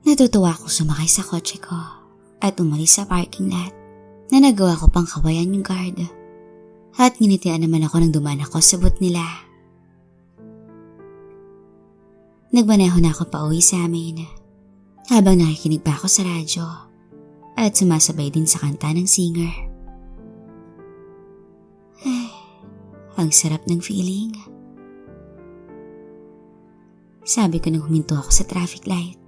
Natutuwa akong sumakay sa kotse ko at umalis sa parking lot na nagawa ko pang kawayan yung guard. At nginitian naman ako nang dumaan ako sa booth nila. Nagmaneho na ako pauwi sa amin habang nakikinig pa ako sa radyo at sumasabay din sa kanta ng singer. Ay, ang sarap ng feeling. Sabi ko nang huminto ako sa traffic light.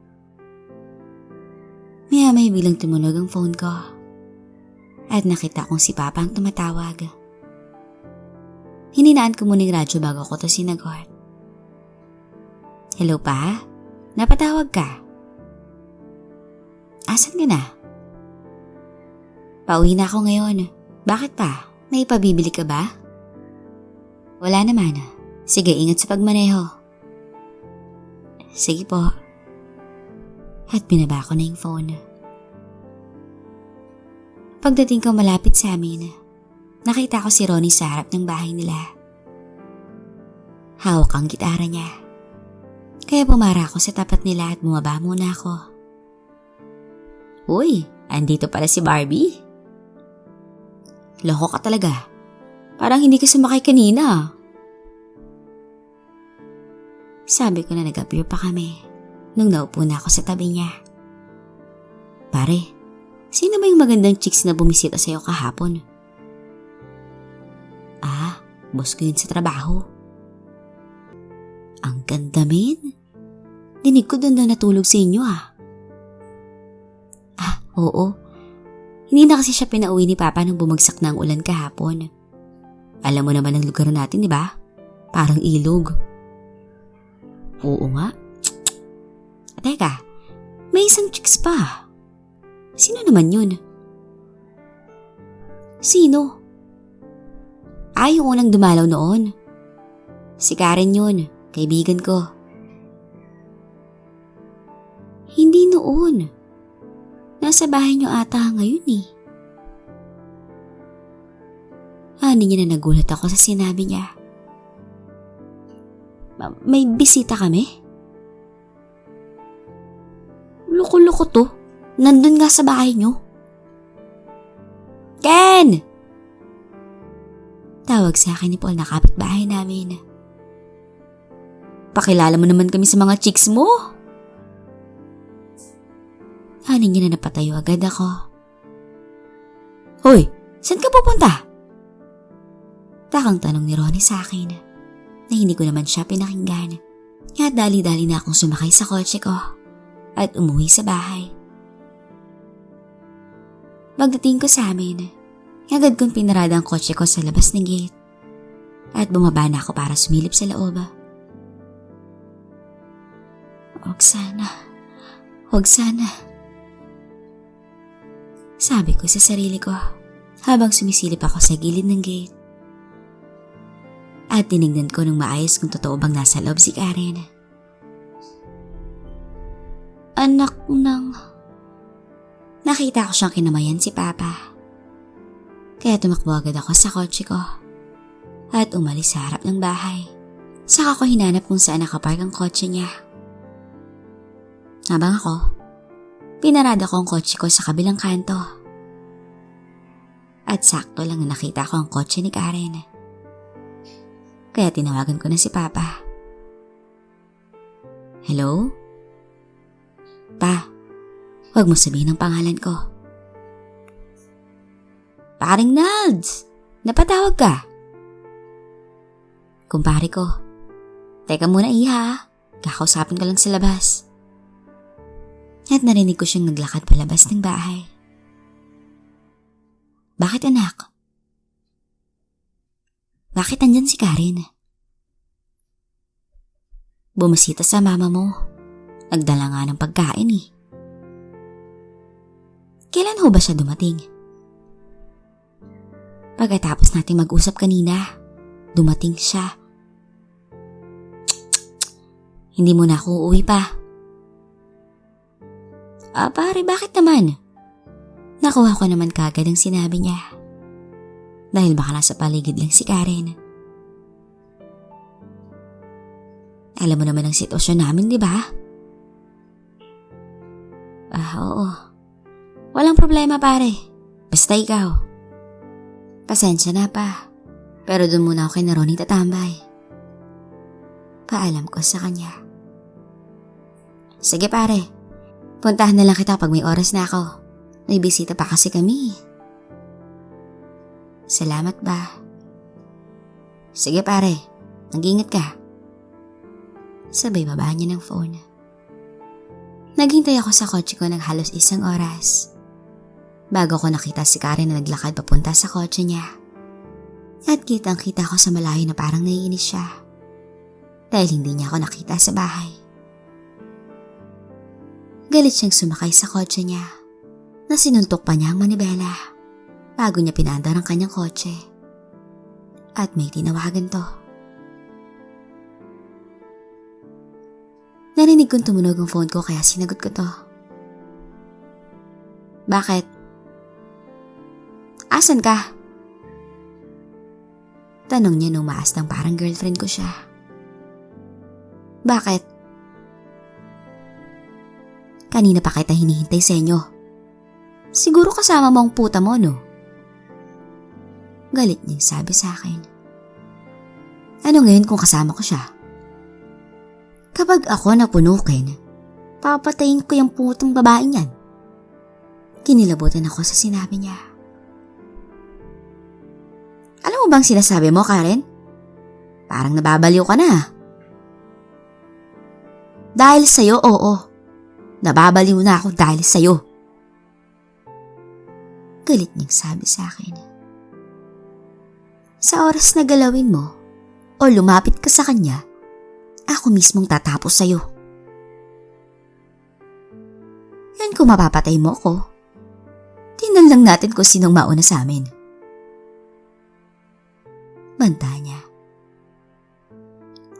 Maya-maya bilang tumunog ang phone ko at nakita kong si Papa ang tumatawag. Hininaan ko muna yung radyo bago ko to sinagot. Hello Pa? Napatawag ka? Asan ka na? Pauwi na ako ngayon. Bakit pa? May pabibili ka ba? Wala naman. Sige, ingat sa pagmaneho. Sige po. At binaba ko na yung phone. Pagdating ko malapit sa amin, nakita ko si Ronnie sa harap ng bahay nila. Hawak ang gitara niya. Kaya pumara ako sa tapat nila at bumaba muna ako. Uy, andito pala si Barbie. Loko ka talaga. Parang hindi ka sumakay kanina. Sabi ko na nag-appear pa kami nung naupo na ako sa tabi niya. Pare, sino ba yung magandang chicks na bumisita sa'yo kahapon? Ah, boss ko yun sa trabaho. Ang ganda min. Dinig ko doon na natulog sa inyo ah. Ah, oo. Hindi na kasi siya pinauwi ni Papa nung bumagsak na ang ulan kahapon. Alam mo naman ang lugar natin, di ba? Parang ilog. Oo nga. Teka, may isang chicks pa. Sino naman yun? Sino? Ay, yung unang dumalaw noon. Si Karen yun, kaibigan ko. Hindi noon. Nasa bahay niyo ata ngayon eh. Ani niya na nagulat ako sa sinabi niya. May bisita kami? Loko-loko to. Nandun nga sa bahay niyo. Ken! Tawag sa akin ni Paul na kapitbahay namin. Pakilala mo naman kami sa mga chicks mo. Ani niya na napatayo agad ako. Hoy, saan ka pupunta? Takang tanong ni Ronnie sa akin na hindi ko naman siya pinakinggan. Kaya dali-dali na akong sumakay sa kotse ko at umuwi sa bahay. Pagdating ko sa amin, agad kong pinarada ang kotse ko sa labas ng gate at bumaba na ako para sumilip sa loob. Huwag sana. Sabi ko sa sarili ko habang sumisilip ako sa gilid ng gate. At tinignan ko ng maayos kung totoo bang nasa loob si Karen. Anak ng... Nakita ko siyang kinamayan si Papa. Kaya tumakbo agad ako sa kotse ko at umalis sa harap ng bahay. Saka ko hinanap kung saan nakapark ang kotse niya. Habang ako, pinarada ko ang kotse ko sa kabilang kanto. At sakto lang na nakita ko ang kotse ni Karen. Kaya tinawagan ko na si Papa. Hello? Pa, huwag mo sabihin ang pangalan ko. Paring Nalds, napatawag ka. Kumpare ko, teka muna iha, kakausapin ko lang sa labas. At narinig ko siyang naglakad palabas ng bahay. Bakit anak? Bakit andyan si Karen? Bumisita sa mama mo. Nagdala nga ng pagkain eh. Kailan ho ba siya dumating? Pagkatapos nating mag-usap kanina, dumating siya. Hindi mo na ako uuwi pa. Pare, bakit naman? Nakuha ko naman kagad ang sinabi niya. Dahil baka nasa paligid lang si Karen. Alam mo naman ang sitwasyon namin, di ba? Oo. Walang problema pare. Basta ikaw. Pasensya na pa. Pero doon muna ako kay na Ronnie tatambay. Paalam ko sa kanya. Sige pare. Puntahan na lang kita pag may oras na ako. May bisita pa kasi kami. Salamat ba? Sige pare. Nag-ingat ka. Sabay baba niya ng phone. Naghintay ako sa kotse ko ng halos 1 oras. Bago ko nakita si Karen na naglakad papunta sa kotse niya. At kitang-kita ko sa malayo na parang naiinis siya. Dahil hindi niya ako nakita sa bahay. Galit siyang sumakay sa kotse niya. Na sinuntok pa niya ang manibela. Bago niya pinaandar ang kanyang kotse. At may tinawagan to. Narinig kong tumunog ang phone ko kaya sinagot ko to. Bakit? Asan ka? Tanong niya nung maastang parang girlfriend ko siya. Bakit? Kanina pa kita hinihintay sa inyo. Siguro kasama mo ang puta mo, no? Galit niyang sabi sa akin. Ano ngayon kung kasama ko siya? Kapag ako napunukin, papatayin ko yung putang babaeng yan. Kinilabutan ako sa sinabi niya. Alam mo bang sinasabi mo, Karen? Parang nababaliw ka na. Dahil sa'yo, oo. Nababaliw na ako dahil sa'yo. Galit niyang sabi sa akin. Sa oras na galawin mo o lumapit ka sa kanya, ako mismong tatapos sa'yo. Yan kung mapapatay mo ko. Tingnan lang natin kung sinong mauna sa amin. Banta niya.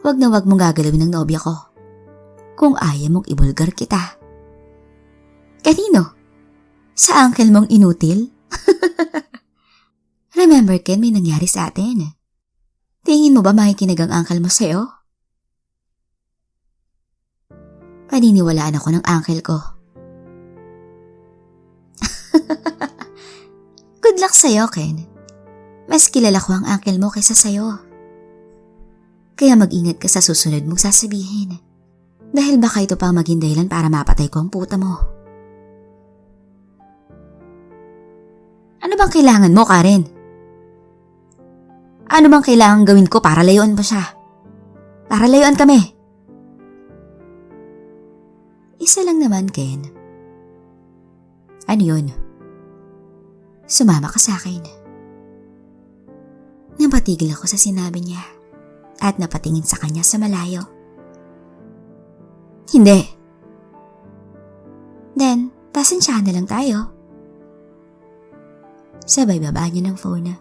Wag na wag mong gagalawin ng nobya ko. Kung ayaw mong ibulgar kita. Kanino? Sa uncle mong inutil? Remember Ken, may nangyari sa atin. Tingin mo ba makikinig ang uncle mo sa'yo? Paniniwalaan ako ng uncle ko. Good luck sa'yo, Ken. Mas kilala ko ang uncle mo kaysa sa'yo. Kaya mag-ingat ka sa susunod mong sasabihin. Dahil baka ito pang maging dahilan para mapatay ko ang puta mo. Ano bang kailangan mo, Karen? Ano bang kailangan gawin ko para layuan mo siya? Para layuan kami. Isa lang naman, Ken. Ano yun? Sumama ka sa akin. Napatigil ako sa sinabi niya at napatingin sa kanya sa malayo. Hindi. Then, pasensyahan na lang tayo. Sabay baba niya ng phone.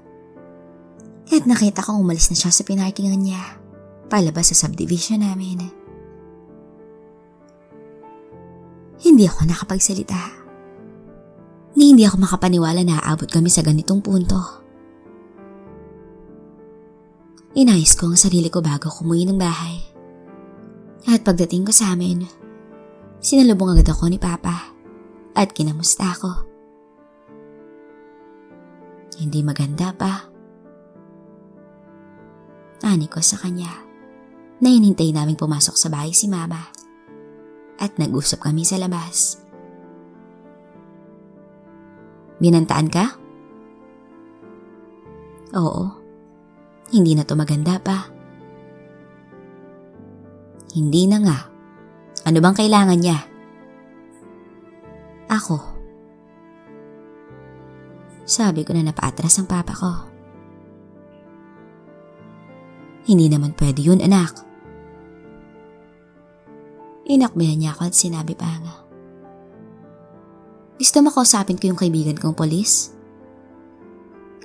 At nakita kong umalis na siya sa pinarkingan niya, palabas sa subdivision namin. Hindi ako nakapagsalita. Hindi ako makapaniwala na aabot kami sa ganitong punto. Inayos ko ang sarili ko bago kumuwi ng bahay. At pagdating ko sa amin, sinalubong agad ako ni Papa at kinamusta ako. Hindi maganda pa. Ani ko sa kanya na hinintay naming pumasok sa bahay si Mama at nag-usap kami sa labas. Binantaan ka? Oo. Hindi na to maganda pa. Hindi na nga. Ano bang kailangan niya? Ako. Sabi ko na napaatras ang papa ko. Hindi naman pwede yun, anak. Inakbayan niya ako at sinabi pa nga. Gusto mo kausapin ko yung kaibigan kong polis?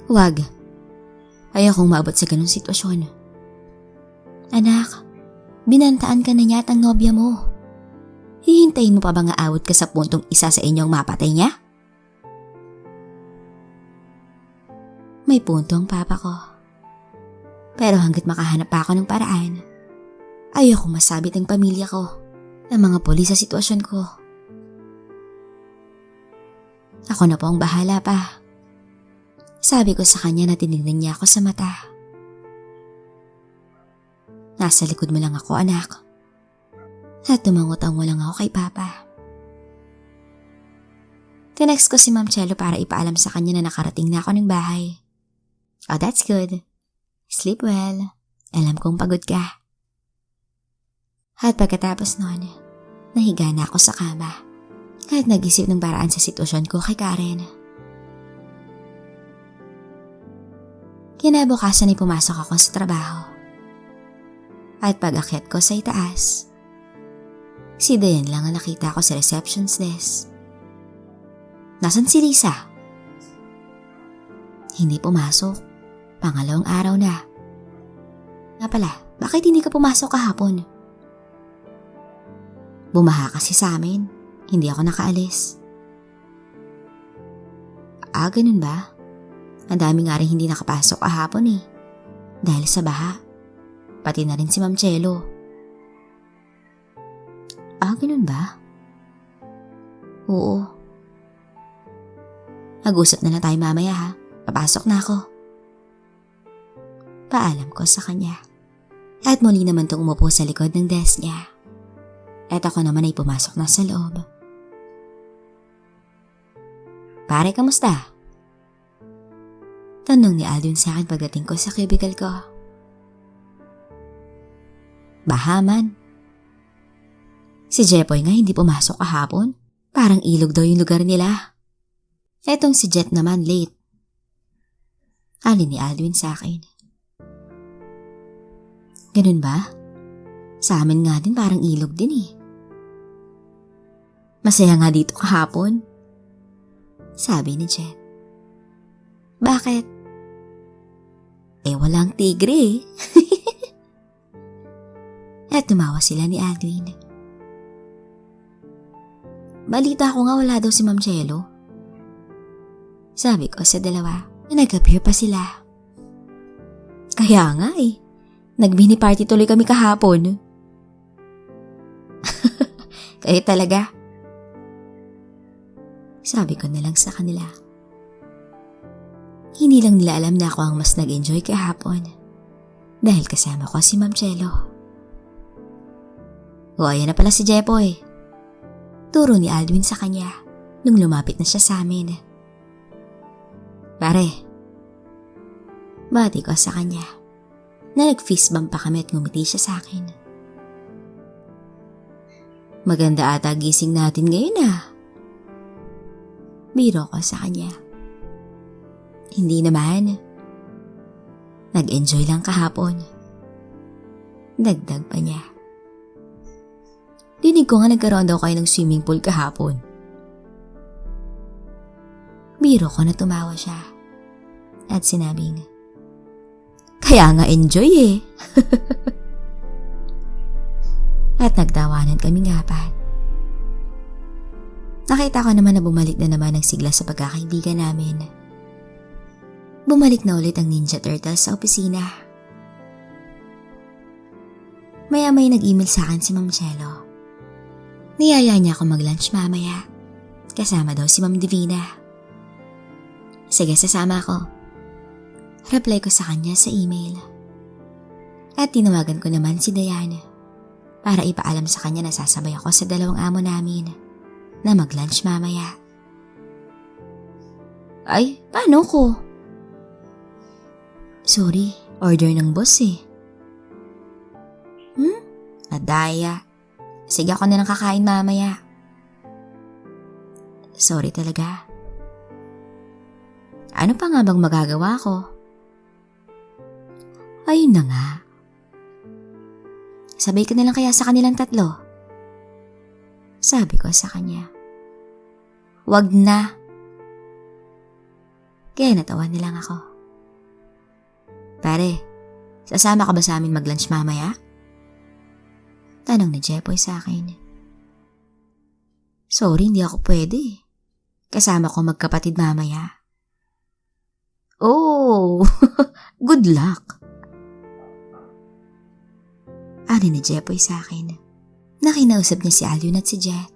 Huwag. Ayaw kong maabot sa ganung sitwasyon. Anak, binantaan ka na niya at ang nobya mo. Hihintayin mo pa ba nga awit ka sa puntong isa sa inyong mapatay niya? May punto ang papa ko. Pero hanggat makahanap pa ako ng paraan, ayaw kong masabit ang pamilya ko ng mga polis sa sitwasyon ko. Ako na po ang bahala pa. Sabi ko sa kanya na tinignan niya ako sa mata. Nasa likod mo lang ako, anak. At tumangutang mo lang ako kay Papa. Tinext ko si Ma'am Chelo para ipaalam sa kanya na nakarating na ako ng bahay. Oh, that's good. Sleep well. Alam kong pagod ka. At pagkatapos noon, nahiga na ako sa kama. At nag-isip ng paraan sa sitwasyon ko kay Karen. Kinabukasan ay pumasok ako sa trabaho. At pag-akyat ko sa itaas, si Dayan lang ang nakita ko sa reception's desk. Nasaan si Lisa? Hindi pumasok. Pangalawang araw na. Nga pala, bakit hindi ka pumasok kahapon? Bumaha kasi sa amin. Hindi ako nakaalis. Ganun ba? Ang dami nga rin hindi nakapasok kahapon eh. Dahil sa baha. Pati na rin si Ma'am Chelo. Ganun ba? Oo. Mag-usap na lang tayo mamaya ha. Papasok na ako. Paalam ko sa kanya. At muli naman itong umupo sa likod ng desk niya. At ako naman ay pumasok na sa loob. Pare, kamusta? Tanong ni Aldwin sa akin pagdating ko sa cubicle ko. Bahaman. Si Jepoy nga hindi pumasok kahapon. Parang ilog daw yung lugar nila. Etong si Jet naman late. Alin ni Aldwin sa akin. Ganun ba? Sa amin nga din parang ilog din eh. Masaya nga dito kahapon. Sabi ni Jet. Bakit? Walang tigre eh. At tumawa sila ni Aldwin. Balita ko nga wala daw si Ma'am Chelo. Sabi ko sa dalawa na nag-appear pa sila. Kaya nga eh. Nag-mini party tuloy kami kahapon. Kayo talaga. Sabi ko na lang sa kanila. Hindi lang nila alam na ako ang mas nag-enjoy kahapon. Dahil kasama ko si Ma'am Chelo. Ayan na pala si Jepoy. Turo ni Aldwin sa kanya nung lumapit na siya sa amin. Pare. Bati ko sa kanya na nag-fist bump pa kami at ngumiti siya sa akin. Maganda ata gising natin ngayon ah. Biro ko sa kanya. Hindi naman. Nag-enjoy lang kahapon. Dagdag pa niya. Dinig ko nga nagkaroon daw kayo ng swimming pool kahapon. Biro ko na tumawa siya. At sinabing, kaya nga enjoy eh. At nagtawanan kaming apat. Nakita ko naman na bumalik na naman ang sigla sa pagkakaibigan namin. Bumalik na ulit ang Ninja Turtles sa opisina. Maya-may nag-email sa akin si Ma'am Chelo. Niyaya niya ako mag-lunch mamaya. Kasama daw si Ma'am Divina. Sige, sasama ako. Reply ko sa kanya sa email. At tinawagan ko naman si Diane para ipaalam sa kanya na sasabay ako sa dalawang amo namin na mag-lunch mamaya. Ay, paano ko? Sorry, order ng boss eh. Madaya. Sige, ako na lang kakain mamaya. Sorry talaga. Ano pa nga bang magagawa ko? Ayun na nga. Sabay ka na lang kaya sa kanilang tatlo. Sabi ko sa kanya. Wag na. Kaya natawa na lang ako. Pare, sasama ka ba sa amin mag-lunch mamaya? Tanong ni Jepoy sa akin. Sorry, hindi ako pwede. Kasama ko magkapatid mamaya. Oh, good luck. Ani ni Jepoy sa akin. Nakinausap niya si Aldwin at si Jet.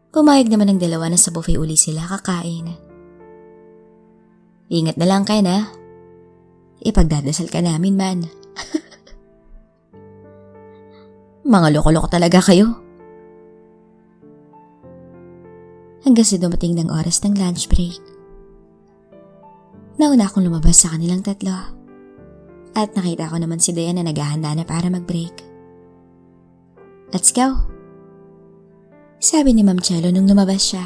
Pumayag naman ng dalawa na sa buffet uli sila kakain. Ingat na lang, Ken, ha? Ipagdadasal ka namin, man. Mga loko-loko talaga kayo. Hanggang sa dumating ng oras ng lunch break. Nauna akong lumabas sa kanilang tatlo. At nakita ko naman si Dayan na naghahanda na para mag-break. Let's go. Sabi ni Ma'am Chelo nung lumabas siya.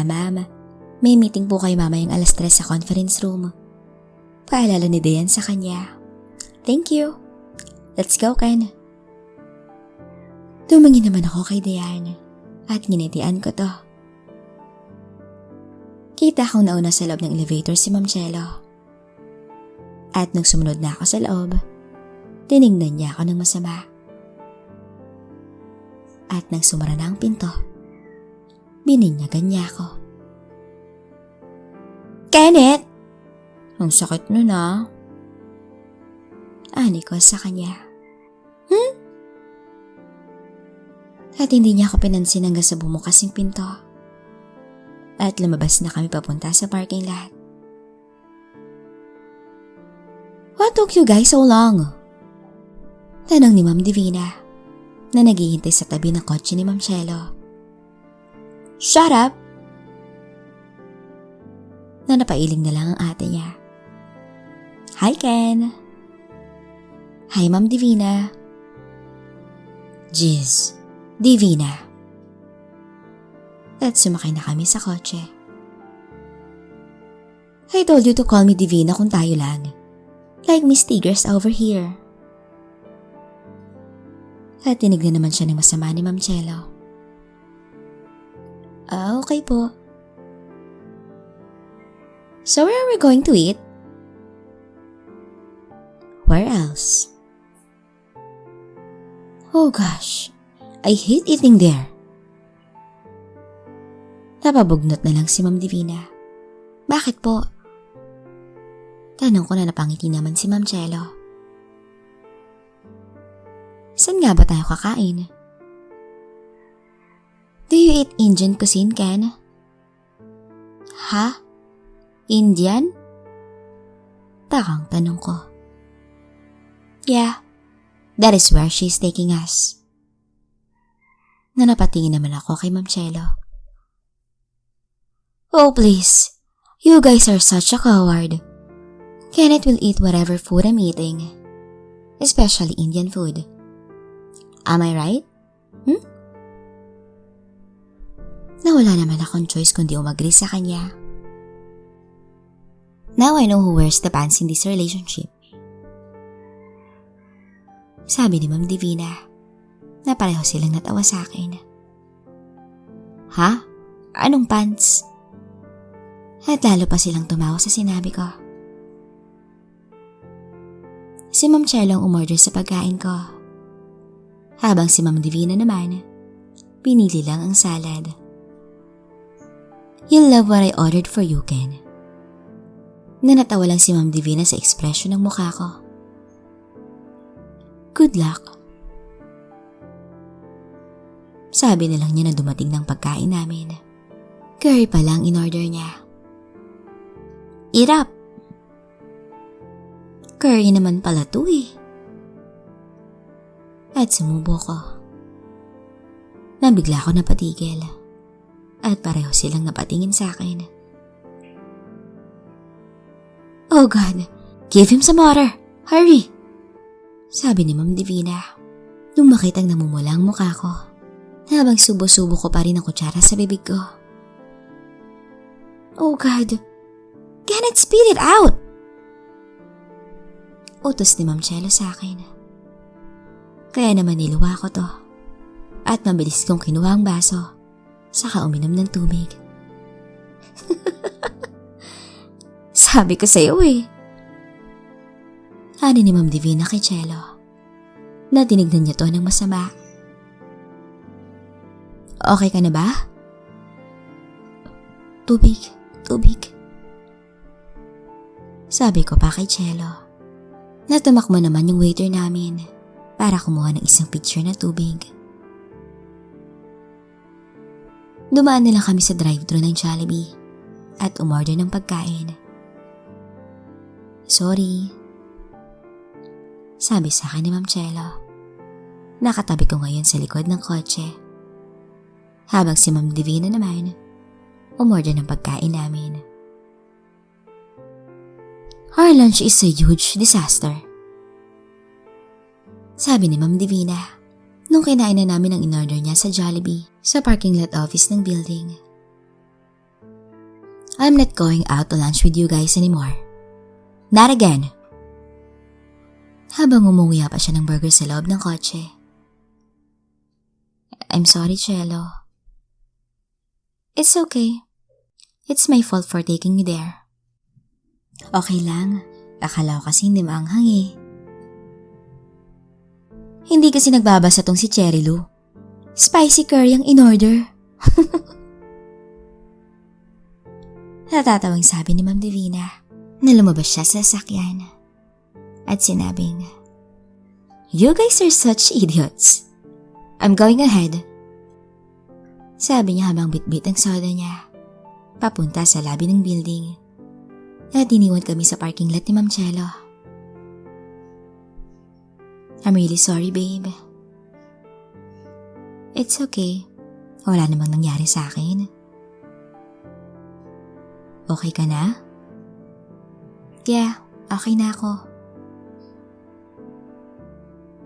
Ma'am, may meeting po kayo mamayang 3:00 sa conference room. Paalala ni Dayan sa kanya. Thank you. Let's go, Ken. Tumingin naman ako kay Dayan at nginitian ko to. Kita kong nauna sa loob ng elevator si Ma'am Chelo. At nung sumunod na ako sa loob, tinignan niya ako ng masama. At nang sumara na ang pinto, bininyagan niya ako. Kenneth! Ang sakit nun ah. Ani ko sa kanya. At hindi niya ako pinansin hanggang sa bumukas yung pinto. At lumabas na kami papunta sa parking lot. What took you guys so long? Tanong ni Ma'am Divina na naghihintay sa tabi ng kotse ni Ma'am Chelo. Shut up! Na napailing na lang ang ate niya. Hi, Ken! Hi, Ma'am Divina. Jeez, Divina. At sumakay na kami sa kotse. I told you to call me Divina kung tayo lang. Like Miss Tigers over here. At tinignan naman siya ng masama ni Ma'am Chelo. Okay po. So where are we going to eat? Where else? Oh gosh, I hate eating there. Napabugnot na lang si Ma'am Divina. Bakit po? Tanong ko na napangiti naman si Ma'am Chelo. Saan nga ba tayo kakain? Do you eat Indian cuisine, Ken? Ha? Indian? Takang tanong ko. Yeah, that is where she's taking us. Napatingin naman ako kay Ma'am Chelo. Oh please, you guys are such a coward. Kenneth will eat whatever food I'm eating, especially Indian food. Am I right? Nawala naman akong choice kundi umagri sa kanya. Now I know who wears the pants in this relationship. Sabi ni Ma'am Divina na pareho silang natawa sa akin. Ha? Anong pants? At lalo pa silang tumawa sa sinabi ko. Si Ma'am Chelo ang umorder sa pagkain ko. Habang si Ma'am Divina naman, pinili lang ang salad. You'll love what I ordered for you, Ken. Nanatawa lang si Ma'am Divina sa ekspresyon ng mukha ko. Good luck. Sabi na lang niya na dumating ng pagkain namin. Curry pa lang in-order niya. Eat up! Curry naman pala to eh. At sumubo ko. Nabigla ko napatigil. At pareho silang napatingin sa akin. Oh God, give him some water. Hurry! Sabi ni Ma'am Divina. Nung makitang namumula ang mukha ko, habang subo-subo ko pa rin ang kutsara sa bibig ko. Oh God, Kenneth, spit it out! Utos ni Ma'am Chelo sa akin. Kaya naman niluwa ko to. At mabilis kong kinuha ang baso, saka uminom ng tubig. Sabi ko sa'yo eh. Ani ni Ma'am Divina kay Chelo. Natinignan niya to ng masama. Okay ka na ba? Tubig. Sabi ko pa kay Chelo. Natumakbo naman yung waiter namin para kumuha ng isang pitcher na tubig. Dumaan na lang kami sa drive-thru ng Jollibee at umorder ng pagkain. Sorry, sabi sa akin ni Ma'am Chelo. Nakatabi ko ngayon sa likod ng kotse. Habang si Ma'am Divina naman, umorder ng pagkain namin. Our lunch is a huge disaster, sabi ni Ma'am Divina nung kinain na namin ang in-order niya sa Jollibee sa parking lot office ng building. I'm not going out to lunch with you guys anymore. Not again. Habang umuwiya pa siya ng burger sa loob ng kotse. I'm sorry, Chelo. It's okay. It's my fault for taking you there. Okay lang. Akala ko kasi hindi maanghang eh. Hindi kasi nagbabasa tong si Cherry Lou. Spicy curry ang in-order. Natatawang sabi ni Ma'am Divina na lumabas siya sa sasakyan at sinabing, "You guys are such idiots. I'm going ahead." Sabi niya habang bitbit ang soda niya papunta sa lobby ng building at iniwan kami sa parking lot ni Ma'am Chelo. I'm really sorry, babe. It's okay. Wala namang nangyari sa akin. Okay ka na? Yeah, okay na ako.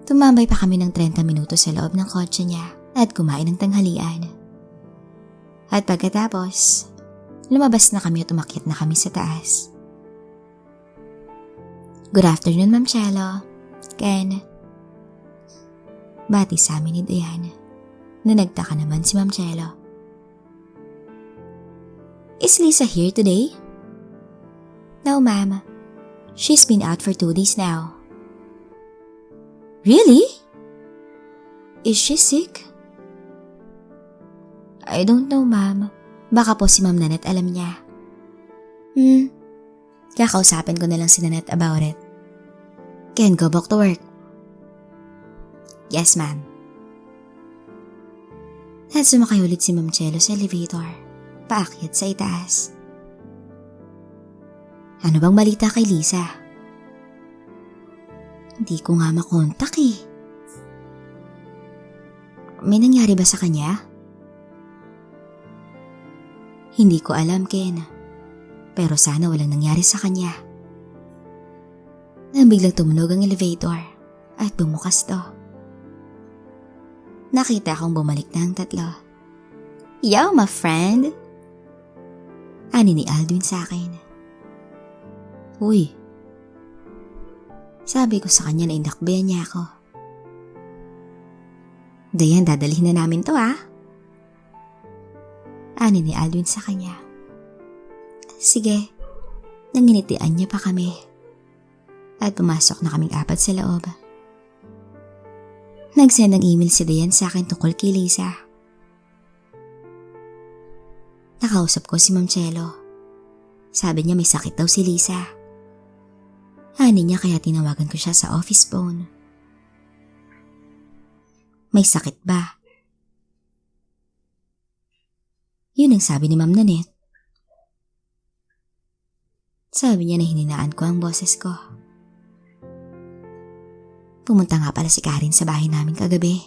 Tumambay pa kami ng 30 minuto sa loob ng kotse niya at kumain ng tanghalian. At pagkatapos, lumabas na kami at umakyat na kami sa taas. Good afternoon, Ma'am Chelo. Ken. Bati sa amin ni Diane na nagtaka naman si Ma'am Chelo. Is Lisa here today? No, ma'am. She's been out for 2 days now. Really? Is she sick? I don't know, ma'am. Baka po si Ma'am Nanette alam niya. Kakausapin ko na lang si Nanette about it. Can go back to work. Yes, ma'am. At sumakay ulit si Ma'am Chelo sa elevator, paakyat sa itaas. Ano bang balita kay Lisa? Hindi ko nga makontak eh. May nangyari ba sa kanya? Hindi ko alam, Ken. Pero sana walang nangyari sa kanya. Nang biglang tumunog ang elevator at bumukas to. Nakita kong bumalik na ang tatlo. Yo, my friend! Ani ni Aldwin sa akin. Uy. Sabi ko sa kanya na inakbayan niya ako. Dayan, dadalhin na namin to Ani ni Aldwin sa kanya. Sige, nanginitian niya pa kami. At pumasok na kaming 4 sa loob. Nag-send ng email si Dayan sa akin tungkol kay Lisa. Nakausap ko si Ma'am Chelo. Sabi niya may sakit daw si Lisa. Ani niya kaya tinawagan ko siya sa office phone. May sakit ba? Yun ang sabi ni Ma'am Nanette. Sabi niya na hininaan ko ang boses ko. Pumunta nga pala si Karen sa bahay namin kagabi.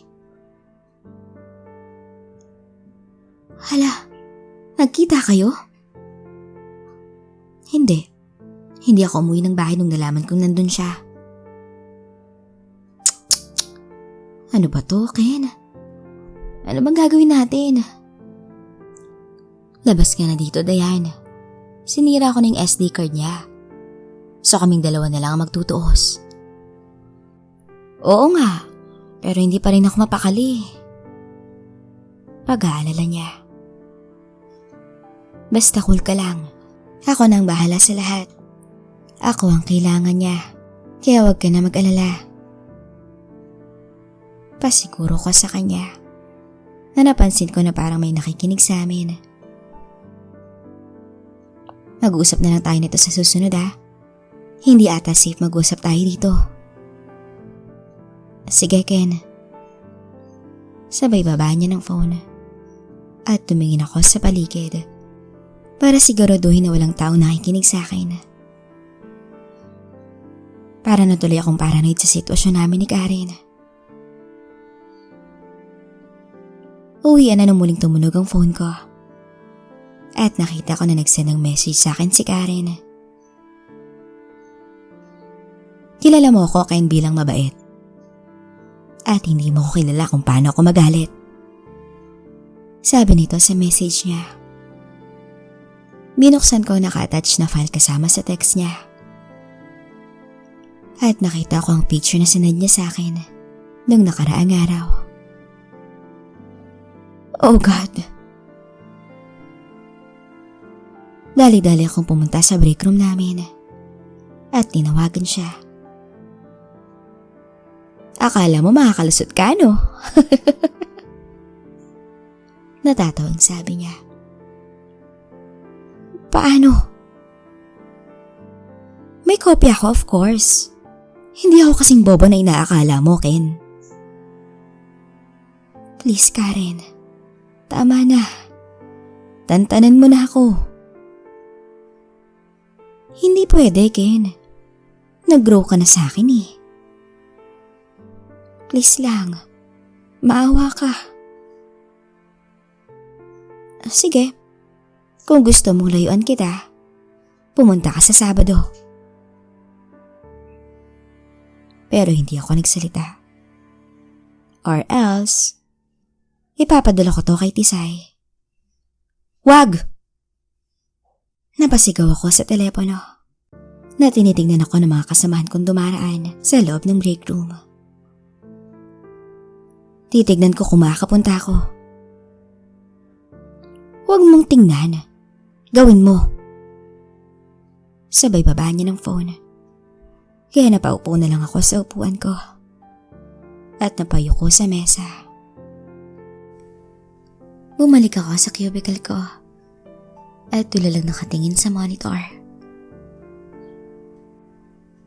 Hala, nagkita kayo? Hindi. Hindi ako umuwi ng bahay nung nalaman kong nandun siya. Ano ba to, Ken? Ano bang gagawin natin? Labas ka na dito, Diane. Sinira ko ng SD card niya. So kaming dalawa na lang ang magtutuos. Oo nga, pero hindi pa rin ako mapakali. Pag-aalala niya. Basta cool ka lang. Ako nang bahala sa lahat. Ako ang kailangan niya. Kaya huwag ka na mag-alala. Pasiguro ko sa kanya na napansin ko na parang may nakikinig sa amin. Mag-uusap na lang tayo nito sa susunod Hindi ata safe mag-usap tayo dito. Sige, Ken. Sabay baba niya ng phone. At tumingin ako sa paligid para siguraduhin na walang tao nakikinig sa akin. Para natuloy akong paranoid sa sitwasyon namin ni Karen. Uwian na nung muling tumunog ang phone ko. At nakita ko na nagsend ng message sa akin si Karen. Kilala mo ako kain bilang mabait. At hindi mo ko kilala kung paano ako magalit. Sabi nito sa message niya. Binuksan ko ang naka-attach na file kasama sa text niya. At nakita ko ang picture na sinend niya sa akin nung nakaraang araw. Oh God! Dali-dali akong pumunta sa break room namin at tinawagan siya. Akala mo makakalusot ka, no? Natatawa ang sabi niya. Paano? May kopya ako, of course. Hindi ako kasing bobo na inaakala mo, Ken. Please, Karen. Tama na. Tantanan mo na ako. Hindi pwede, Ken. Nag-grow ka na sa akin eh. Please lang. Maawa ka. Sige. Kung gusto mong layuan kita, pumunta ka sa Sabado. Pero hindi ako nagsalita. Or else, ipapadala ko to kay Tisay. Wag! Napasigaw ako sa telepono na tinitingnan ako ng mga kasamahan kong dumaraan sa loob ng break room. Titignan ko kung makakapunta ako. Huwag mong tingnan. Gawin mo. Sabay baba niya ng phone. Kaya napaupo na lang ako sa upuan ko. At napayuko sa mesa. Bumalik ako sa cubicle ko. At tulalang nakatingin sa monitor.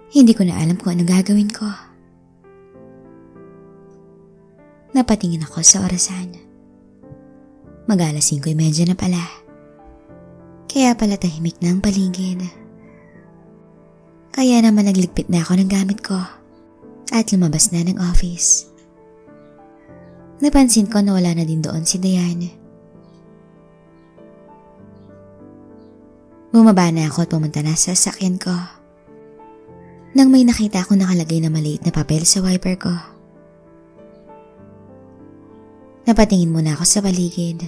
Hindi ko na alam kung anong gagawin ko. Napatingin ako sa orasan. Mag-alas 5:30 na pala. Kaya pala tahimik na ang paligid. Kaya naman nagligpit na ako ng gamit ko at lumabas na ng office. Napansin ko na wala na din doon si Diane. Bumaba na ako at pumunta na sa sasakyan ko. Nang may nakita ako nakalagay na maliit na papel sa wiper ko. Napatingin muna ako sa paligid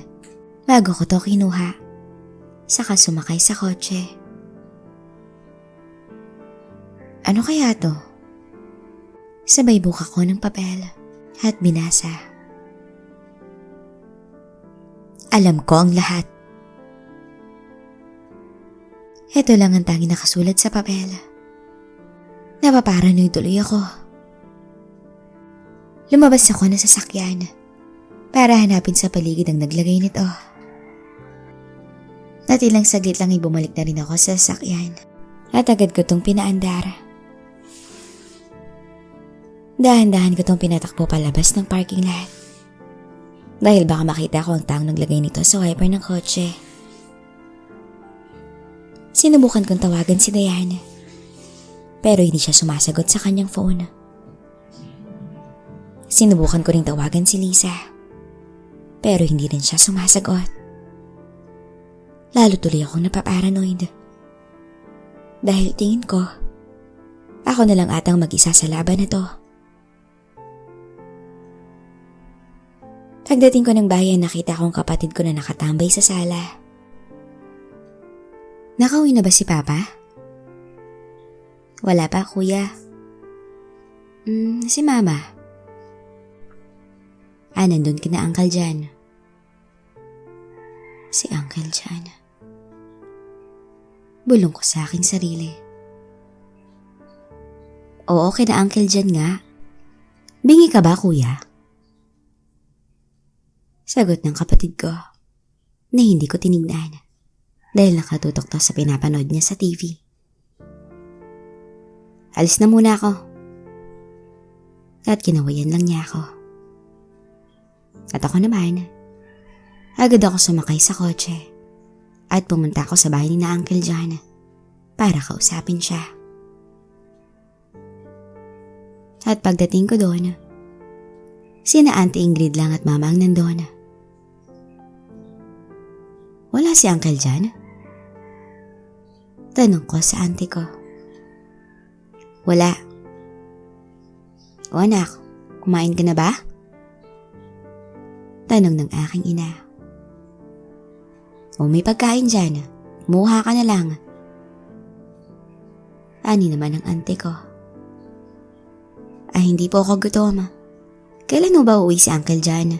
bago ko to kinuha. Saka sumakay sa kotse. Ano kaya to? Sabay buka ko ng papel at binasa. Alam ko ang lahat. Ito lang ang tanging nakasulat sa papel. Napaparanoid tuloy ako. Lumabas ako ng sasakyan para hanapin sa paligid ang naglagay nito. At ilang saglit lang ay bumalik na rin ako sa sasakyan at agad ko itong pinaandar. Dahan-dahan ko itong pinatakbo palabas ng parking lot. Dahil baka makita ko ang taong naglagay nito sa wiper ng kotse. Sinubukan kong tawagan si Diane. Pero hindi siya sumasagot sa kanyang phone. Sinubukan ko ring tawagan si Lisa. Pero hindi rin siya sumasagot. Lalo tuloy akong napaparanoid. Dahil tingin ko, ako na lang atang mag-isa sa laban na to. Pagdating ko ng bayan, nakita ko ang kapatid ko na nakatambay sa sala. Nakauwi na ba si Papa? Wala pa, Kuya. Si Mama. Nandun kina Uncle Jan. Si Uncle Jan. Bulong ko sa aking sarili. Oo, kina Uncle Jan nga. Bingi ka ba, Kuya? Sagot ng kapatid ko na hindi ko tinignan dahil nakatutok to sa pinapanood niya sa TV. Alis na muna ako. At kinawayan lang niya ako. At ako naman Agad ako sumakay sa kotse at pumunta ako sa bahay ni na Uncle John para kausapin siya. At pagdating ko doon, sina Auntie Ingrid lang at Mama ang nandoon. Wala si Uncle John? Tanong ko sa auntie ko. Wala. O anak, kumain ka na ba? Tanong ng aking ina. O may pagkain dyan, muha ka na lang. Ani naman ang auntie ko. Ay hindi po ako gutom. Kailan mo ba uwi si Uncle John?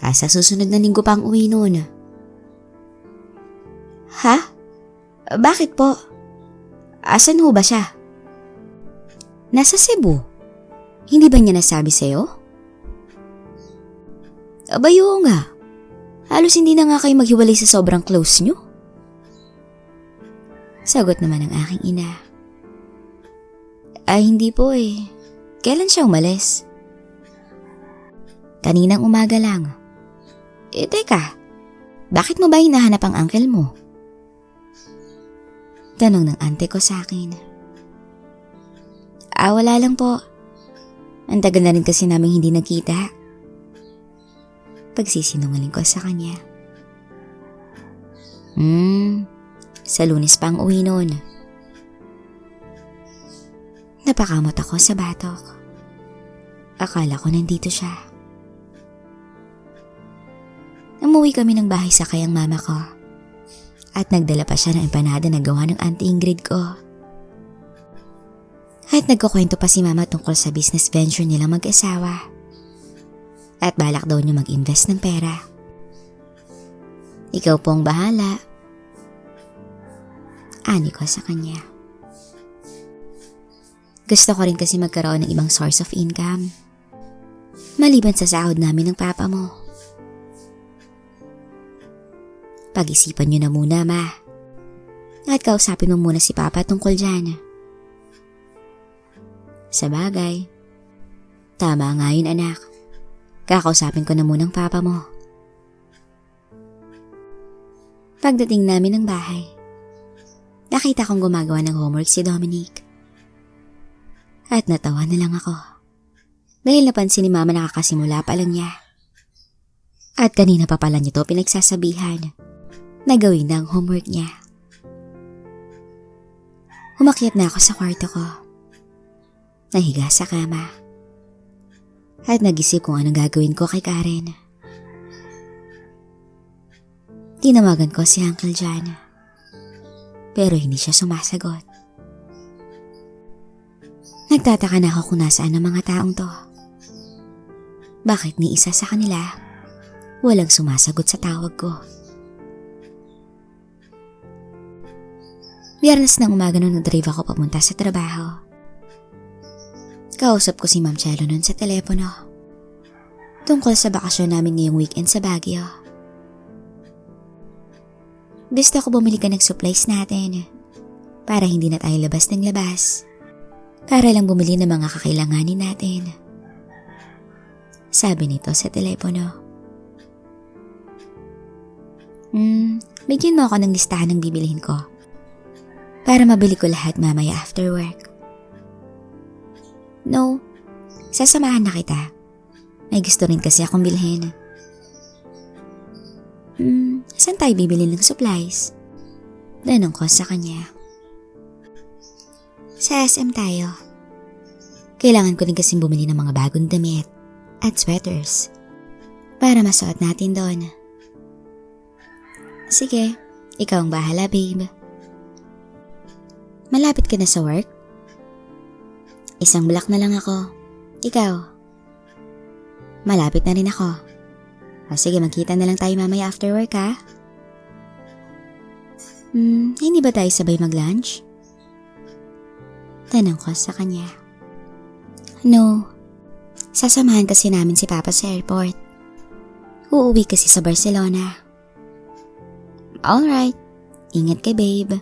Sa susunod na linggo pa ang uwi noon. Ha? Bakit po? Asan ho ba siya? Nasa Cebu. Hindi ba niya nasabi sa'yo? Abay oo nga. Halos hindi na nga kayo maghiwalay sa sobrang close niyo. Sagot naman ng aking ina. Ay hindi po eh. Kailan siya umalis? Kaninang umaga lang. Teka, bakit mo ba hinahanap ang uncle mo? Tanong ng ante ko sa akin. Wala lang po. Ang tagal na rin kasi namin hindi nagkita. Pagsisinungaling ko sa kanya. Sa Lunes pa ang uwi noon. Napakamot ako sa batok. Akala ko nandito siya. Umuwi kami ng bahay sakay ang mama ko. At nagdala pa siya ng empanada na gawa ng Auntie Ingrid ko. At nagkukwento pa si mama tungkol sa business venture nilang mag-asawa. At balak daw niya mag-invest ng pera. Ikaw po ang bahala. Ani ko sa kanya. Gusto ko rin kasi magkaroon ng ibang source of income. Maliban sa sahod namin ng papa mo. Pag-isipan niyo na muna, ma. At kausapin mo muna si papa tungkol dyan. Sa bagay. Tama nga yun, anak. Kakausapin ko na munang papa mo. Pagdating namin ng bahay, nakita kong gumagawa ng homework si Dominic. At natawa na lang ako. Dahil napansin ni mama nakakasimula pa lang niya. At kanina pa pala niya to pinagsasabihan na gawin na ang homework niya. Umakyat na ako sa kwarto ko. Nahiga sa kama. At nag-isip kung anong gagawin ko kay Karen. Tinawagan ko si Uncle John. Pero hindi siya sumasagot. Nagtataka na ako kung nasaan ang mga taong to. Bakit ni isa sa kanila walang sumasagot sa tawag ko? Biyernes ng umaga nung nag-drive ako papunta sa trabaho. Kausap ko si Ma'am Chelo nun sa telepono. Tungkol sa bakasyon namin ngayong weekend sa Baguio. Gusto ko bumili ka ng supplies natin para hindi na tayo labas ng labas. Para lang bumili ng mga kakailanganin natin. Sabi nito sa telepono. Bigyan mo ako ng listahan ng bibilihin ko. Para mabili ko lahat mamaya after work. No, sasamahan na kita. May gusto rin kasi akong bilhin. Saan tayo bibili ng supplies? Tanong ko sa kanya. Sa SM tayo. Kailangan ko rin kasing bumili ng mga bagong damit at sweaters para masuot natin doon. Sige, ikaw ang bahala, babe. Malapit ka na sa work? Isang block na lang ako. Ikaw? Malapit na rin ako. Sige, magkita na lang tayo mamaya after work, ha? Hindi ba tayo sabay mag-lunch? Tanong ko sa kanya. No. Sasamahan kasi namin si Papa sa airport. Uuwi kasi sa Barcelona. Alright. Ingat ka, babe.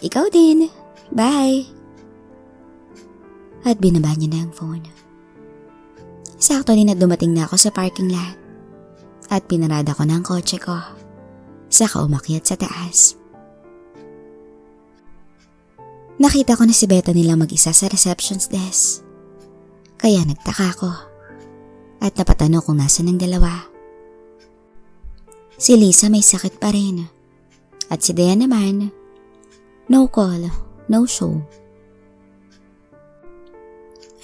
Ikaw din. Bye. At binaba niya na ang phone. Sakto din na dumating na ako sa parking lot at pinarada ko na ang kotse ko. Saka umakyat sa taas. Nakita ko na si Beta nilang mag-isa sa reception's desk. Kaya nagtaka ko at napatanong kung nasan ang dalawa. Si Lisa may sakit pa rin at si Dea naman, no call, no show.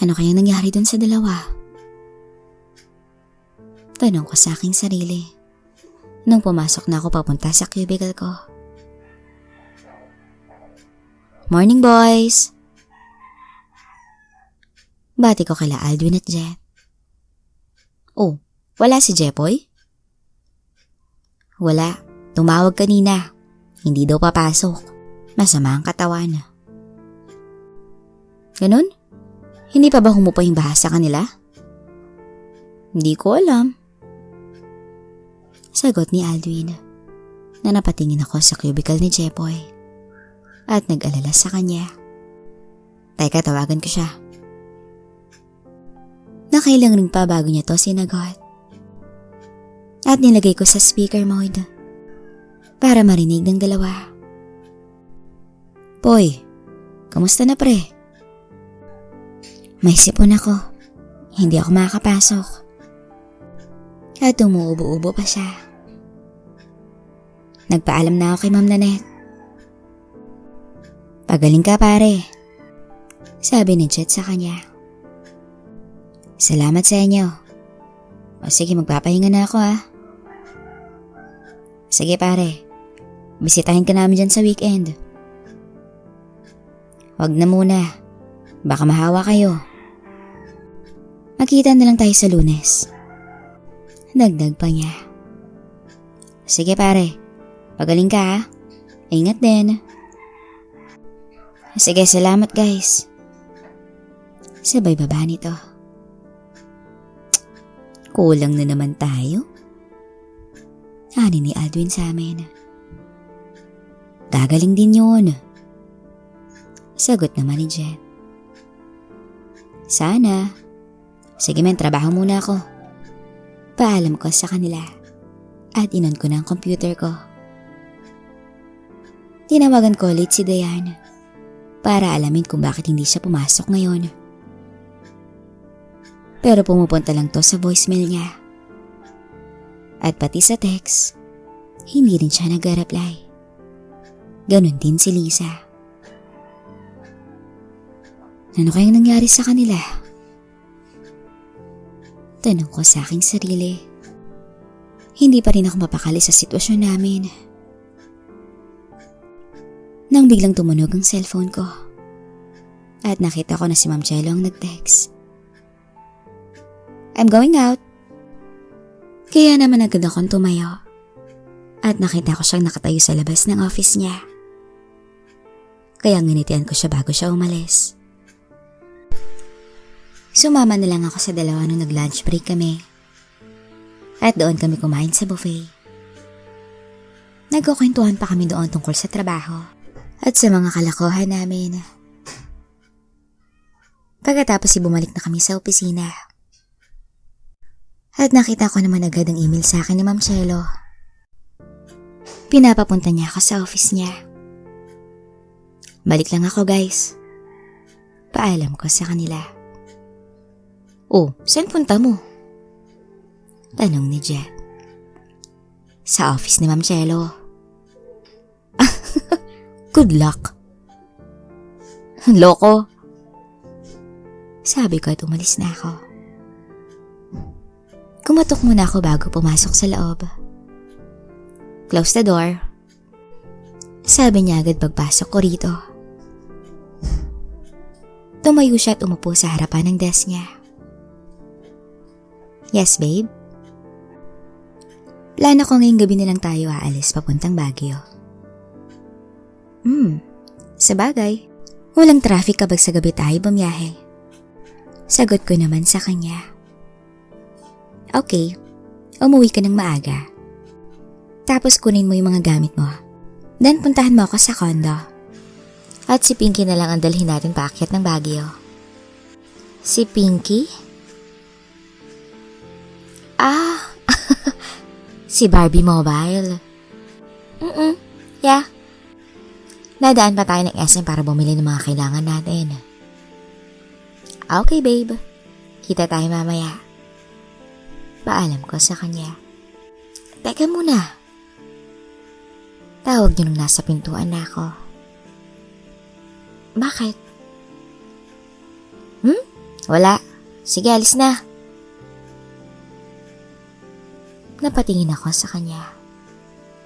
Ano kaya nangyari dun sa dalawa? Tanong ko sa aking sarili nung pumasok na ako papunta sa cubicle ko. Morning, boys! Bati ko kila Aldwin at Jet. Oh, wala si Jepoy? Wala. Tumawag kanina. Hindi daw papasok. Masama ang katawan. Ganun? Hindi pa ba humupa yung bahas sa kanila? Hindi ko alam. Sagot ni Aldwin na napatingin ako sa cubicle ni Jepoy at nag-alala sa kanya. Teka, tawagan ko siya. Nakailang ring pa bago niya to sinagot. At nilagay ko sa speaker mode para marinig ng dalawa. Boy, kamusta na pre? May sipon ako. Hindi ako makakapasok. At umuubo-ubo pa siya. Nagpaalam na ako kay Ma'am Nanette. Pagaling ka pare, sabi ni Jet sa kanya. Salamat sa inyo. O sige, magpapahinga na ako ha. Sige pare, bisitahin ka namin dyan sa weekend. Wag na muna, baka mahawa kayo. Magkita na lang tayo sa Lunes. Dagdag pa niya. Sige pare, pagaling ka ha. Ingat din. Sige, salamat guys. Sabay baba nito. Kulang na naman tayo. Ani ni Aldwin sa amin. Gagaling din yun. Sagot naman ni Jet. Sana. Sige men, trabaho muna ako. Paalam ko sa kanila at inon ko na ang computer ko. Tinawagan ko ulit si Diane para alamin kung bakit hindi siya pumasok ngayon. Pero pumupunta lang to sa voicemail niya. At pati sa text, hindi rin siya nag-reply. Ganon din si Lisa. Ano kayang nangyari sa kanila? Tanong ko sa aking sarili. Hindi pa rin ako mapakali sa sitwasyon namin. Nang biglang tumunog ang cellphone ko at nakita ko na si Ma'am Jello ang nag-text. I'm going out. Kaya naman agad akong tumayo at nakita ko siyang nakatayo sa labas ng office niya. Kaya nginitian ko siya bago siya umalis. Sumama na lang ako sa dalawa nung nag-lunch break kami at doon kami kumain sa buffet. Nagkukwentuhan pa kami doon tungkol sa trabaho at sa mga kalokohan namin. Pagkatapos bumalik na kami sa opisina. At nakita ko naman agad ang email sa akin ni Ma'am Jello. Pinapapunta niya ako sa office niya. Balik lang ako guys. Paalam ko sa kanila. Oh, saan punta mo? Tanong ni Jet. Sa office ni Ma'am Jello. Good luck. Loko. Sabi ko at umalis na ako. Kumatok muna ako bago pumasok sa loob. Close the door. Sabi niya agad pagpasok ko rito. Tumayo siya at umupo sa harapan ng desk niya. Yes, babe? Plano ko ngayong gabi na lang tayo aalis papuntang Baguio. Sabagay. Walang traffic kapag sa gabi tayo bumiyahe. Sagot ko naman sa kanya. Okay, umuwi ka ng maaga. Tapos kunin mo yung mga gamit mo. Then puntahan mo ako sa condo. At si Pinky na lang ang dalhin natin paakyat ng Baguio. Si Pinky? Si Barbie Mobile. Yeah. Nadaan pa tayo ng SM para bumili ng mga kailangan natin. Okay, babe. Kita tayo mamaya. Paalam ko sa kanya. Teka muna. Tawag niyo nung nasa pintuan na ako. Bakit? Wala. Sige, alis na. Napatingin ako sa kanya.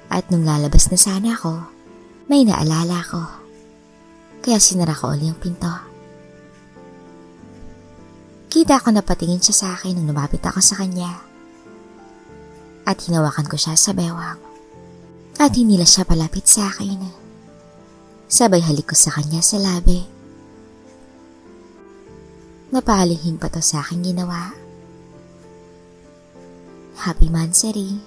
At nung lalabas na sana ako, may naalala ko. Kaya sinara ko ulit yung pinto. Kita ko napatingin siya sa akin nung lumapit ako sa kanya. At hinawakan ko siya sa bewang. At hinila siya palapit sa akin. Sabay halik ko sa kanya sa labi. Napaalihing pa to sa akin ginawa. Happy Mansari.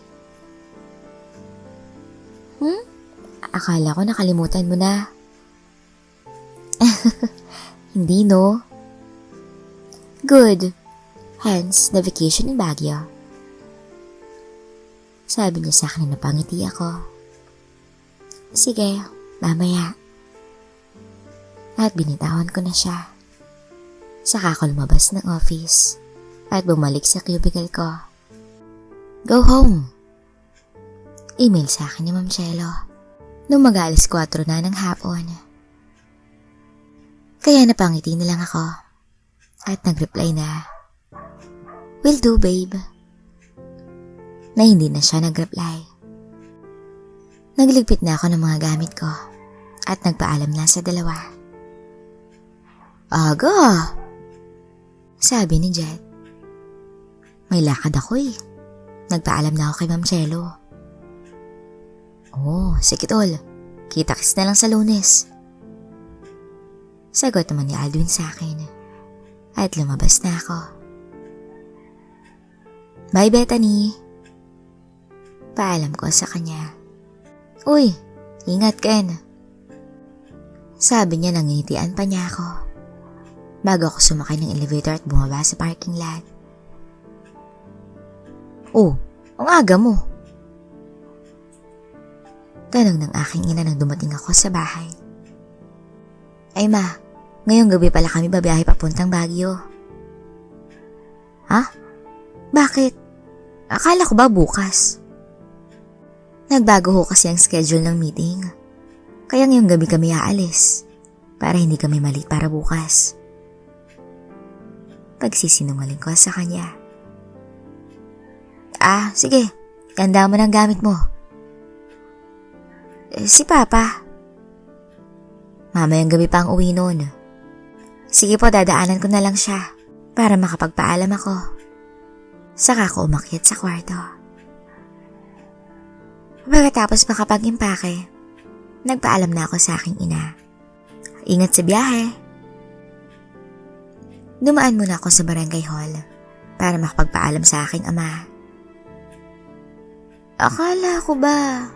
Akala ko nakalimutan mo na. Hindi, no? Good. Hence, the vacation in Baguio. Sabi niya sa akin na napangiti ako. Sige, mamaya. At binitawan ko na siya. Saka ako lumabas ng office at bumalik sa cubicle ko. Go home. Email sa akin ni Ma'am Chelo nung mag-aalas 4 na ng hapon. Kaya napangiti na lang ako at nag-reply na, will do, babe. Na hindi na siya nag-reply. Nagligpit na ako ng mga gamit ko at nagpaalam na sa dalawa. Aga! Sabi ni Jet. May lakad ako eh. Nagpaalam na ako kay Ma'am Chelo. Oh, sige tol. Kita-kits na lang sa Lunes. Sagot naman ni Aldwin sa akin. At lumabas na ako. Bye, Bethany. Paalam ko sa kanya. Uy, ingat Ken. Sabi niya nangitian pa niya ako. Bago ako sumakay ng elevator at bumaba sa parking lot. Oh, ang aga mo. Tanong ng aking ina nang dumating ako sa bahay. Ay ma, ngayong gabi pala kami babiyahe papuntang Baguio. Ha? Bakit? Akala ko ba bukas? Nagbago ho kasi ang schedule ng meeting. Kaya ngayong gabi kami aalis. Para hindi kami malit para bukas. Pagsisinungaling ko sa kanya. Sige. Ganda mo ng gamit mo. Si Papa. Mamayang gabi pa ang uwi noon. Sige po, dadaanan ko na lang siya para makapagpaalam ako. Saka ako umakyat sa kwarto. Pagkatapos makapag-impake, nagpaalam na ako sa aking ina. Ingat sa biyahe. Dumaan muna ako sa barangay hall para makapagpaalam sa aking ama. Akala ko ba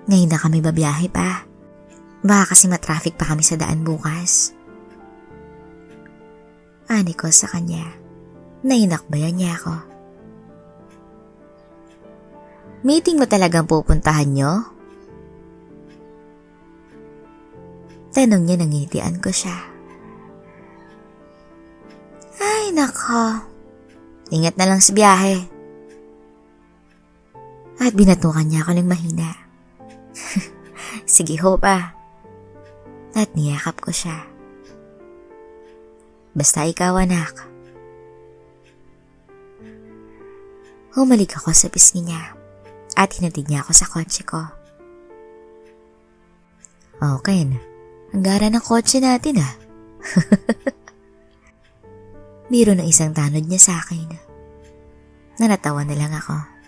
ngayon na kami babiyahe pa? Baka kasi matraffic pa kami sa daan bukas. Ani ko sa kanya. Nainakbayan niya ako. Meeting mo talagang pupuntahan nyo? Tanong niya, nangitian ko siya. Ay nako. Ingat na lang sa biyahe. At binatukan niya ako ng mahina. Sige ho pa. At niyakap ko siya. Basta ikaw anak. Humalik ako sa pisngi niya at hinatid niya ako sa kotse ko. Okay na. Ang gara ng kotse natin ah. Biro ng isang tanod niya sa akin. Nanatawa na lang ako.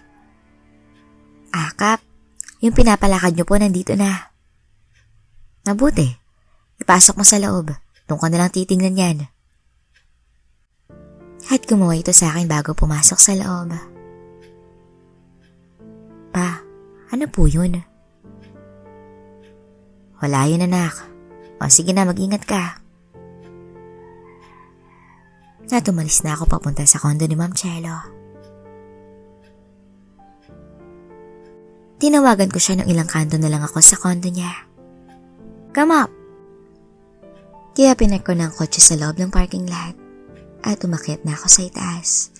Kap, yung pinapalakad niyo po nandito na. Mabuti. Ipasok mo sa loob. Doon ka nalang titingnan yan. At gumawa ito sa akin bago pumasok sa loob. Pa, ano po yun? Wala yun anak. O sige na, mag-ingat ka. At umalis na ako papunta sa kondo ni Ma'am Chelo. Tinawagan ko siya ng ilang kanto na lang ako sa condo niya. Come up! Kaya pinak ko ng kotse sa loob ng parking lot at umakyat na ako sa itaas.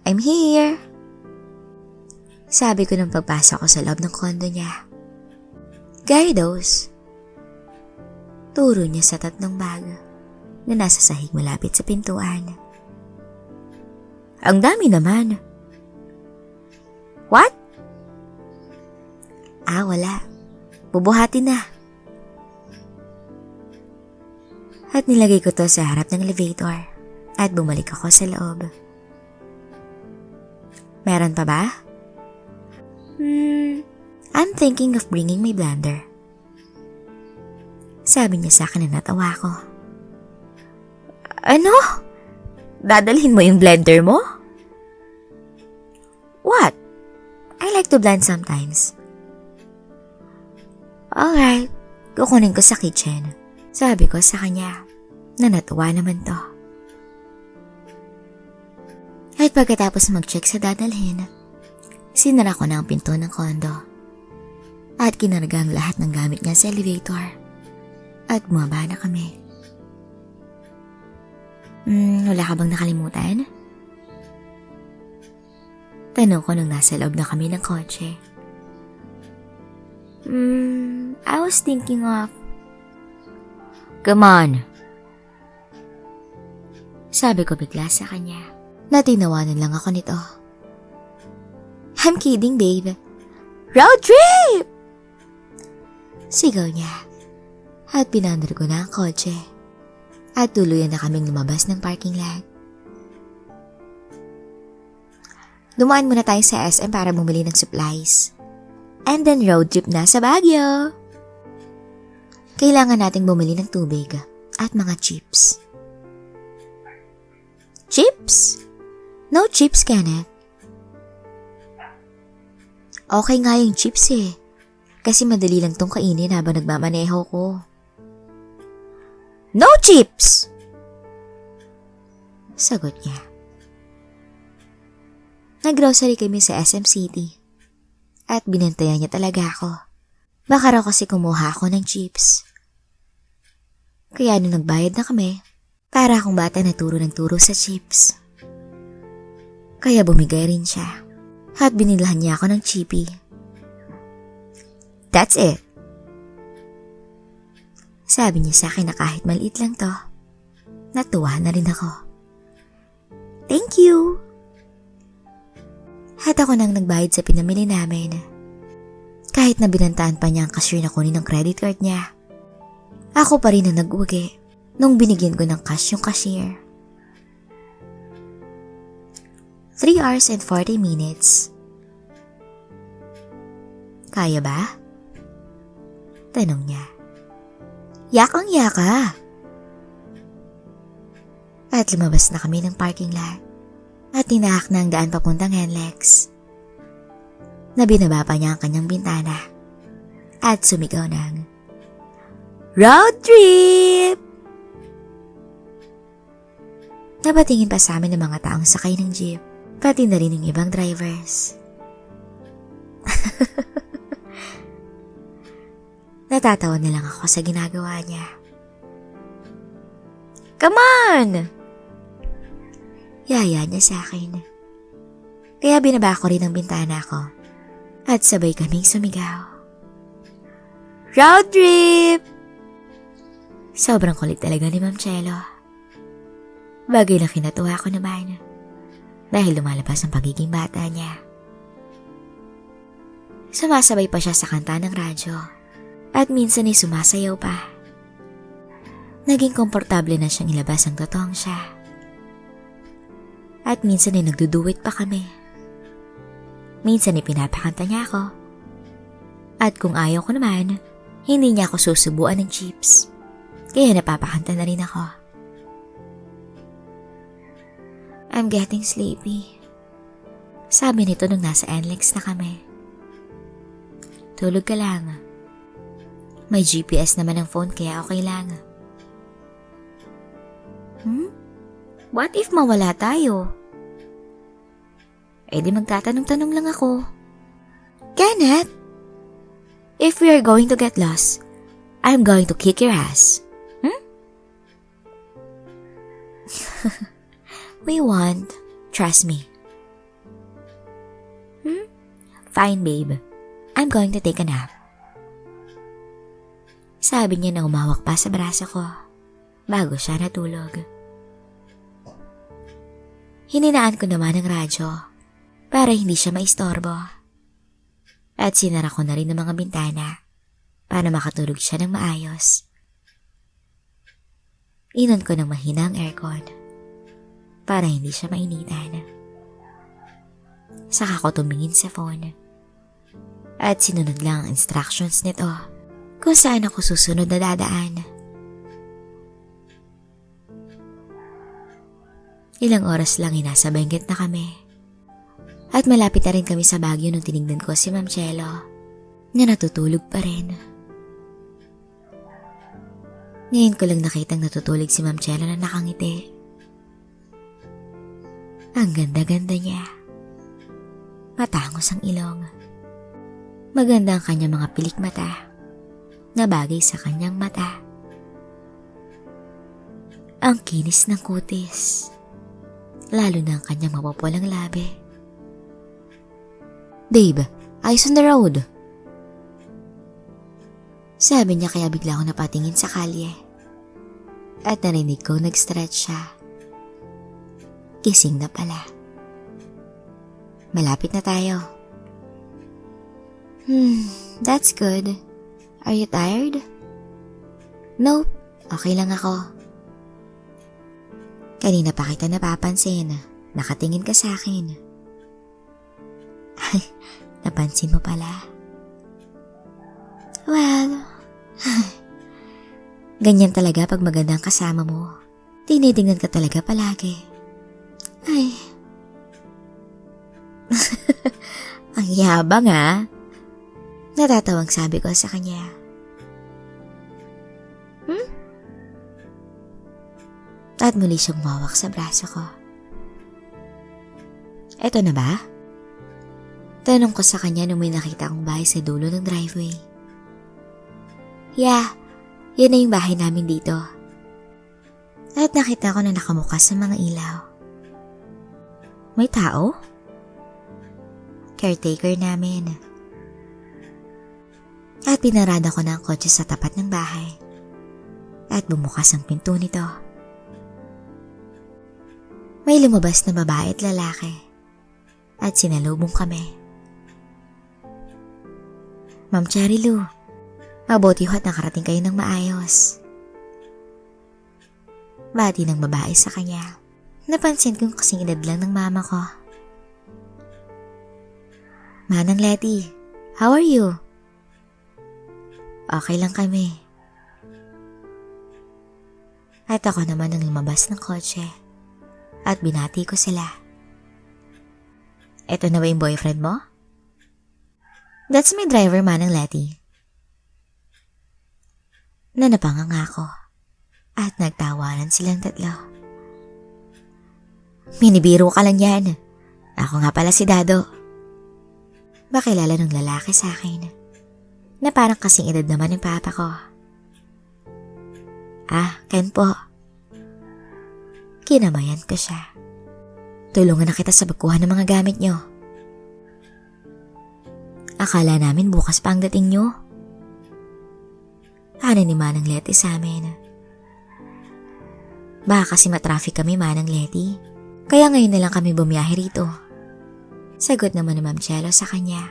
I'm here! Sabi ko nang pagpasok ko sa loob ng condo niya. Gyarados! Turo niya sa 3 bag na nasa sahig malapit sa pintuan. Ang dami naman! What? Wala. Bubuhatin na. At nilagay ko to sa harap ng elevator at bumalik ako sa loob. Meron pa ba? I'm thinking of bringing my blender. Sabi niya sa akin na natawa ko. Ano? Dadalhin mo yung blender mo? What? I like to blend sometimes. Alright, kukunin ko sa kitchen. Sabi ko sa kanya na natuwa naman to. At pagkatapos mag-check sa dadalhin, sinara ko na ang pinto ng kondo at kinarga ang lahat ng gamit niya sa elevator at bumaba na kami. Wala ka bang nakalimutan? Tanong ko nung nasa loob na kami ng kotse. I was thinking of... Come on! Sabi ko bigla sa kanya. Natinawanan lang ako nito. I'm kidding, babe. Road trip! Sigaw niya. At pinandar ko na ang kotse. At tuluyan na kaming lumabas ng parking lot. Dumaan muna tayo sa SM para bumili ng supplies. And then road trip na sa Baguio. Kailangan nating bumili ng tubig at mga chips. Chips? No chips, Kenneth. Okay nga yung chips eh. Kasi madali lang tong kainin habang nagmamaneho ko. No chips! Sagot niya. Nag-grocery kami sa SM City. At binantayan niya talaga ako. Baka raw kasi kumuha ako ng chips. Kaya nung nagbayad na kami, para akong bata na turo ng turo sa chips. Kaya bumigay rin siya. At binilhan niya ako ng chippy. That's it. Sabi niya sa akin na kahit maliit lang to, natuwa na rin ako. Thank you! At ako nang nagbayad sa pinamili namin. Kahit na binantaan pa niya ang cashier na kunin ng credit card niya. Ako pa rin ang nag-ugi nung binigyan ko ng cash yung cashier. 3 hours and 40 minutes. Kaya ba? Tanong niya. Yakang yaka. At lumabas na kami ng parking lot. At tinahak na ang daan papuntang NLEX. Nabinaba pa niya ang kanyang bintana. At sumigaw ng road trip! Napatingin pa sa amin ng mga taong sakay ng jeep. Pati na rin ng ibang drivers. Natatawa na lang ako sa ginagawa niya. Come on! Yaya niya sa akin. Kaya binaba ko rin ang bintana ko. At sabay kaming sumigaw. Road trip! Sobrang kulit talaga ni Ma'am Chelo. Bagay na kinatuwa ko naman. Dahil lumalabas ang pagiging bata niya. Sumasabay pa siya sa kanta ng radyo. At minsan ay sumasayaw pa. Naging komportable na siyang ilabas ang totoong siya. At minsan ay nagduduwit pa kami. Minsan ay pinapakanta niya ako. At kung ayaw ko naman, hindi niya ako susubuan ng chips. Kaya napapakanta na rin ako. I'm getting sleepy. Sabi nito nung nasa NLEX na kami. Tulog ka lang. May GPS naman ang phone kaya okay lang. What if mawala tayo? Eh di magtatanong-tanong lang ako. Kenneth, if we are going to get lost, I'm going to kick your ass. We won't. Trust me. Fine, babe. I'm going to take a nap. Sabi niya na umawak pa sa braso ko bago siya natulog. Hininaan ko naman ang radyo para hindi siya maistorbo. At sinara ko na rin ang mga bintana para makatulog siya ng maayos. Inon ko ng mahina ang aircon para hindi siya mainitan. Saka ko tumingin sa phone at sinunod lang ang instructions nito kung saan ako susunod na dadaan. Ilang oras lang nasa Benguet na kami. At malapit na rin kami sa Baguio nung tinignan ko si Ma'am Chelo na natutulog pa rin. Ngayon ko lang nakitang natutulog si Ma'am Chelo na nakangiti. Ang ganda-ganda niya. Matangos ang ilong. Maganda ang kanyang mga pilik mata na bagay sa kanyang mata. Ang kinis ng kutis. Lalo na ang kanyang mapupulang labi. Babe, eyes on the road. Sabi niya kaya bigla ako napatingin sa kalye. At narinig ko nag-stretch siya. Gising na pala. Malapit na tayo. That's good. Are you tired? Nope, okay lang ako. Kanina pa kita napapansin. Nakatingin ka sa akin. Ay, napansin mo pala. Well, ganyan talaga pag magandang kasama mo. Tinitingnan ka talaga palagi. Ay. Ang yabang Natatawang sabi ko sa kanya. At muli siyang umawak sa braso ko. Eto na ba? Tanong ko sa kanya nung may nakita akong bahay sa dulo ng driveway. Yeah, yun na yung bahay namin dito. At nakita ko na nakamukas sa mga ilaw. May tao? Caretaker namin. At pinarada ko na ang kotse sa tapat ng bahay. At bumukas ang pinto nito. May lumabas na babae at lalaki. At sinalubong kami. Ma'am Charilu, mabuti ho at nakarating kayo ng maayos. Bati ng babae sa kanya. Napansin kong kasing edad lang ng mama ko. Manang Letty, how are you? Okay lang kami. At ako naman ang lumabas ng kotse. At binati ko sila. Eto na ba yung boyfriend mo? That's my driver, Manang Letty. Nanapanga ako. At nagtawanan silang tatlo. Minibiro ka lang yan. Ako nga pala si Dado. Bakilala ng lalaki sa akin. Na parang kasing edad naman ng papa ko. Ken po. Kinamayan ko siya. Tulungan na kita sa pagkuha ng mga gamit nyo. Akala namin bukas pa ang dating nyo. Ano ni Manang Letty sa amin? Baka kasi matraffic kami, Manang Letty. Kaya ngayon na lang kami bumiyahe rito. Sagot naman ni Ma'am Chelo sa kanya.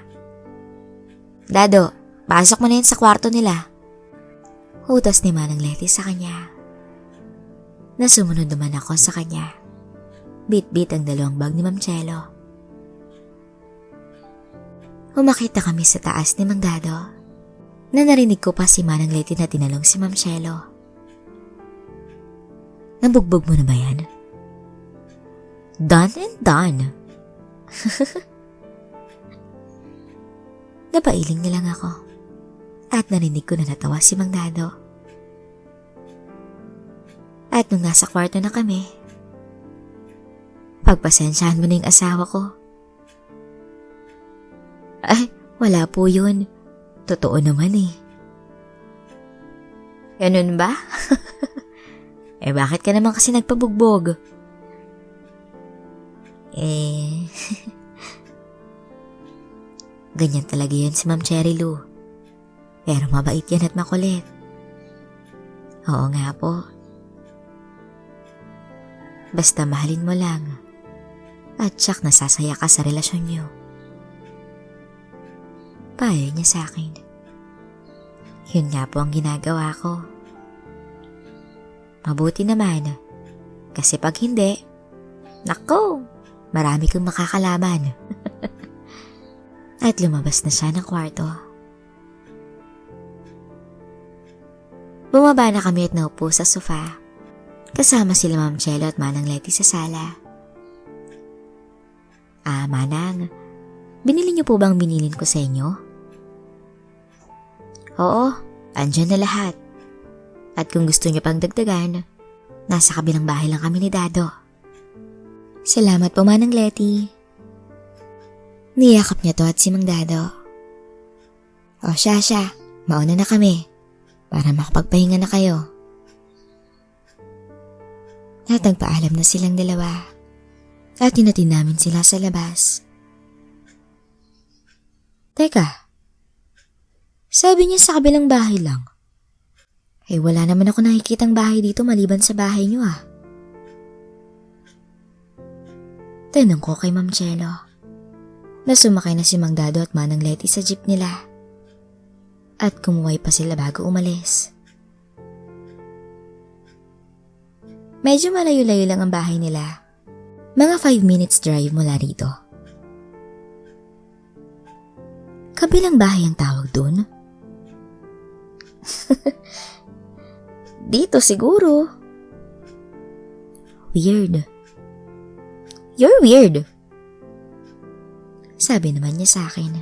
Dado, pasok mo na yun sa kwarto nila. Utos ni Manang Letty sa kanya. Nasumunod naman ako sa kanya. Bit-bit ang dalawang bag ni Ma'am Chelo. Umakita kami sa taas ni Mang Dado na narinig ko pa si Manang Letty na tinalong si Ma'am Chelo. Nabugbog mo na ba yan? Done and done. Napailing na lang ako at narinig ko na natawa si Mang Dado. At nung nasa kwarto na kami, pagpasensyahan mo na yung asawa ko. Ay, Wala po yun. Totoo naman eh. Ganun ba? Bakit ka naman kasi nagpabugbog? Ganyan talaga yan si Ma'am Cherry Lou. Pero mabait yan at makulit. Oo nga po. Basta mahalin mo lang. At tsak nasasaya ka sa relasyon niyo. Payag niya sa akin. Yun nga po ang ginagawa ko. Mabuti naman. Kasi pag hindi, nako, marami kang makakalaban. At lumabas na siya ng kwarto. Bumaba na kami at naupo sa sofa. Kasama sila Ma'am Chelo at Manang Letty sa sala. Manang, binili niyo po bang binilin ko sa inyo? Oo, andyan na lahat. At kung gusto niyo pang dagdagan, nasa kabilang bahay lang kami ni Dado. Salamat po Manang Letty. Niyakap niya to at si Mang Dado. O siya, mauna na kami para makapagpahinga na kayo. At nagpaalam na silang dalawa at tinatin namin sila sa labas. Teka, sabi niya sa kabilang bahay lang. Wala naman ako nakikitang bahay dito maliban sa bahay niyo Tanong ko kay Ma'am Chelo na sumakay na si Mang Dado at Manang Letty sa jeep nila at kumuway pa sila bago umalis. Medyo malayo-layo lang ang bahay nila. Mga 5 minutes drive mula rito. Kabilang bahay ang tawag dun? Dito siguro. Weird. You're weird. Sabi naman niya sa akin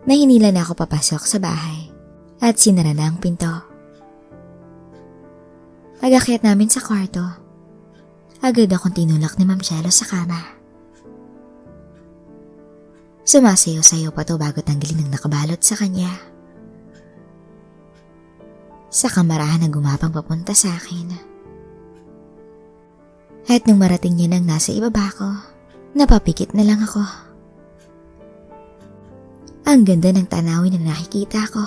na hinila na ako papasok sa bahay at sinara na ang pinto. Pag-akyat namin sa kwarto, agad akong tinulak ni Ma'am Chelo sa kama. Sumasayaw-sayaw pa to bago tanggalin ang nakabalot sa kanya. Sa kamarahan na gumapang papunta sa akin. At nung marating niya nang nasa ibaba ko, napapikit na lang ako. Ang ganda ng tanawin na nakikita ko.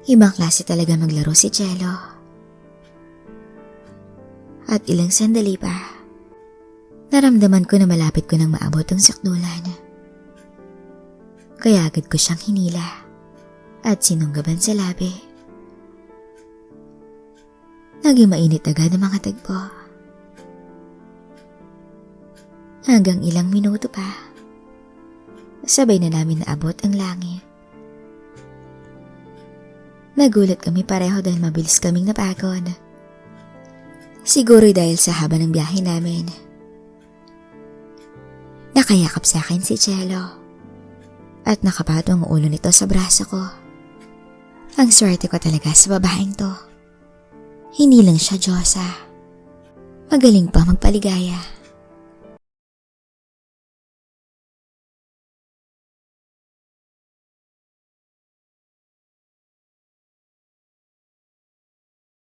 Ibang klase talaga maglaro si Chelo. At ilang sandali pa, naramdaman ko na malapit ko nang maabot ang sakdulan. Kaya agad ko siyang hinila at sinunggaban sa labi. Naging mainit agad ang mga tagpo. Hanggang ilang minuto pa, sabay na namin naabot ang langit. Nagulat kami pareho dahil mabilis kaming napagod. Siguro dahil sa haba ng biyahe namin. Nakayakap sa akin si Chelo at nakapato ang ulo nito sa braso ko. Ang swerte ko talaga sa babaeng to. Hindi lang siya Diyosa. Magaling pa magpaligaya.